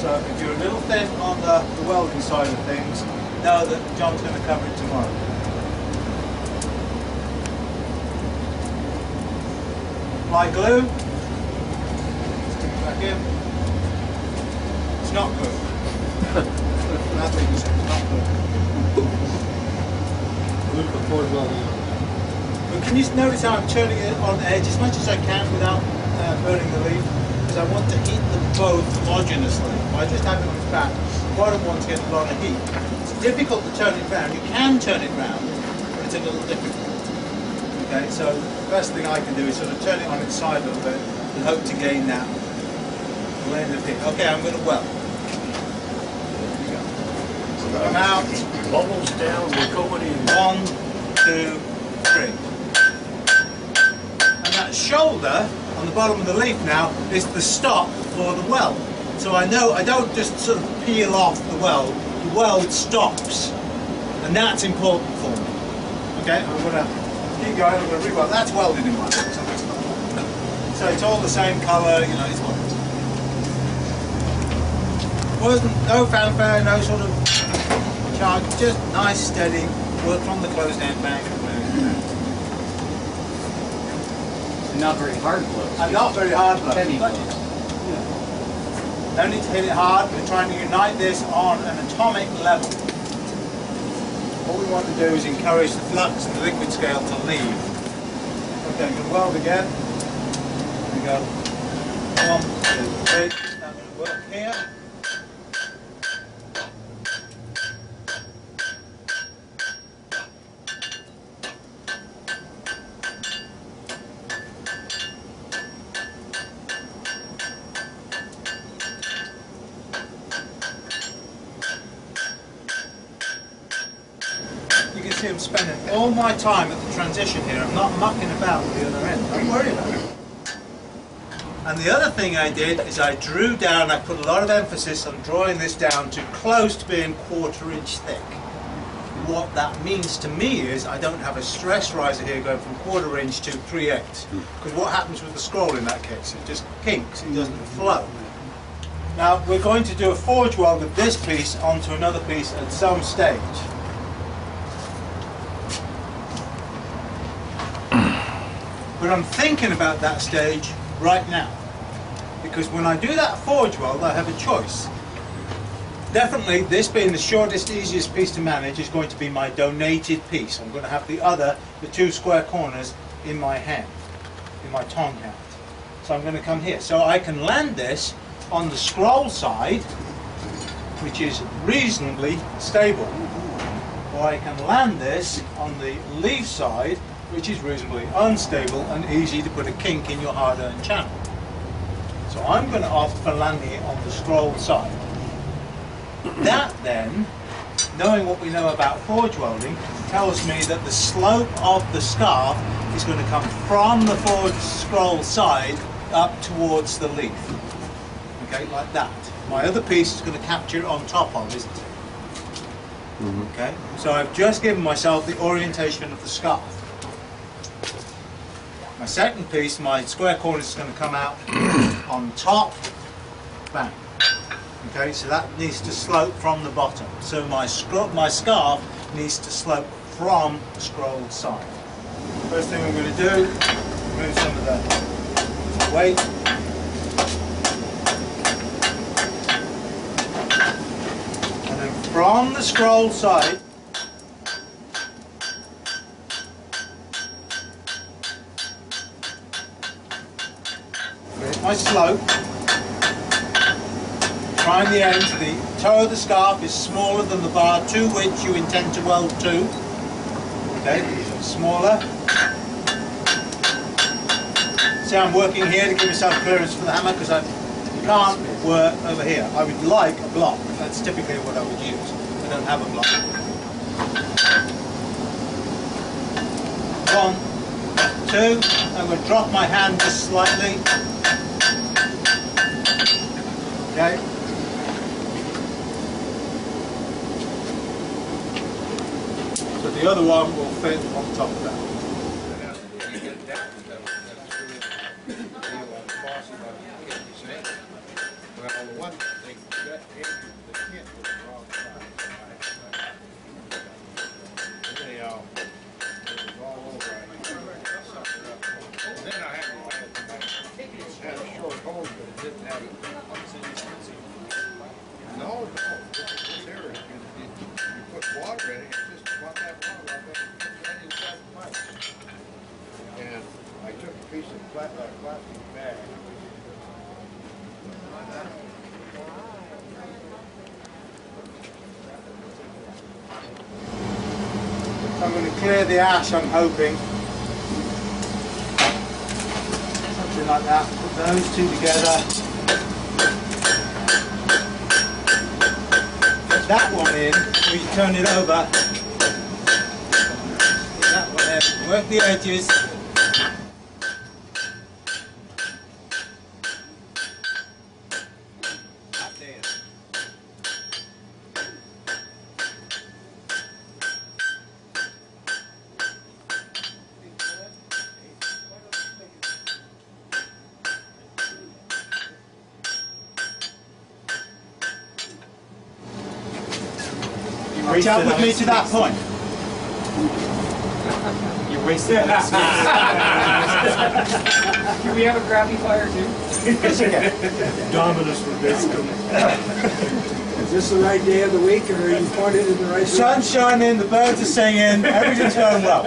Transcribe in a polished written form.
So if you're a little thin on the welding side of things, know that John's going to cover it tomorrow. Apply glue. Stick it back in. It's not good. Nothing is not good. Glue before welding. But can you notice how I'm turning it on edge as much as I can without burning the leaf? Because I want to heat them both homogeneously. If I just have it on its back, the bottom one's getting a lot of heat. It's difficult to turn it round. You can turn it round, but it's a little difficult. Okay, so the best thing I can do is sort of turn it on its side a little bit and hope to gain that blend of heat. Okay, I'm going to weld. There we go. So I'm out. Bubbles down, we're going in. 1, 2, 3. And that shoulder on the bottom of the leaf now is the stop for the weld. So I know I don't just sort of peel off the weld stops. And that's important for me. Okay, I'm going to keep going, I'm going to re-weld. That's welded in my book, so that's not. So it's all the same colour, you know, it's welded. Wasn't no fanfare, no sort of charge, just nice, steady, work from the closed end bank. Not very hard blows. And not very hard blows. Heavy blows. No need to hit it hard. We're trying to unite this on an atomic level. What we want to do is encourage the flux and the liquid scale to leave. Okay, I'm going to weld again. Here we go. 1, 2, 3. I'm going to work here. I'm spending all my time at the transition here. I'm not mucking about at the other end. Don't worry about it. And the other thing I did is I drew down, I put a lot of emphasis on drawing this down to close to being 1/4 inch thick. What that means to me is I don't have a stress riser here going from 1/4 inch to 3/8. Because what happens with the scroll in that case? It just kinks, it doesn't flow. Now we're going to do a forge weld of this piece onto another piece at some stage. But I'm thinking about that stage right now, because when I do that forge weld I have a choice. Definitely this being the shortest, easiest piece to manage is going to be my donated piece. I'm going to have the 2 square corners in my hand, in my tongue hand. So I'm going to come here. So I can land this on the scroll side, which is reasonably stable, or I can land this on the leaf side, which is reasonably unstable and easy to put a kink in your hard-earned channel. So I'm going to opt for landing it on the scroll side. That then, knowing what we know about forge welding, tells me that the slope of the scarf is going to come from the forge scroll side up towards the leaf. Okay, like that. My other piece is going to capture it on top of, isn't it? Okay, so I've just given myself the orientation of the scarf. My second piece, my square corner, is going to come out on top, bang. Okay, so that needs to slope from the bottom. So my scarf needs to slope from the scroll side. First thing I'm going to do, remove some of the weight. And then from the scroll side, my slope, trying the end to the toe of the scarf is smaller than the bar to which you intend to weld to. Okay, so it's smaller. See, I'm working here to give myself clearance for the hammer because I can't work over here. I would like a block. That's typically what I would use. I don't have a block. 1, 2. I'm going to drop my hand just slightly. Okay. So the other one will fit on top of that. one, they got into the tent with the wrong side. Anyhow, it was all over. I set something up. And then I had a short hose, but it didn't have it. No, this area, you put water in it, it's just about that long, like that, right inside the pipe. And I took a piece of plastic bag. I'm going to clear the ash, I'm hoping. Something like that. Put those two together. Put that one in, before you turn it over. Get that one in. Work the edges. That there. Watch out with me to that point. You wasted that space. Can we have a crappy fire too? Yes, you can. Dominus for this. Is this the right day of the week, or are you pointed in the right direction? Sun's shining, the birds are singing, everything's going well.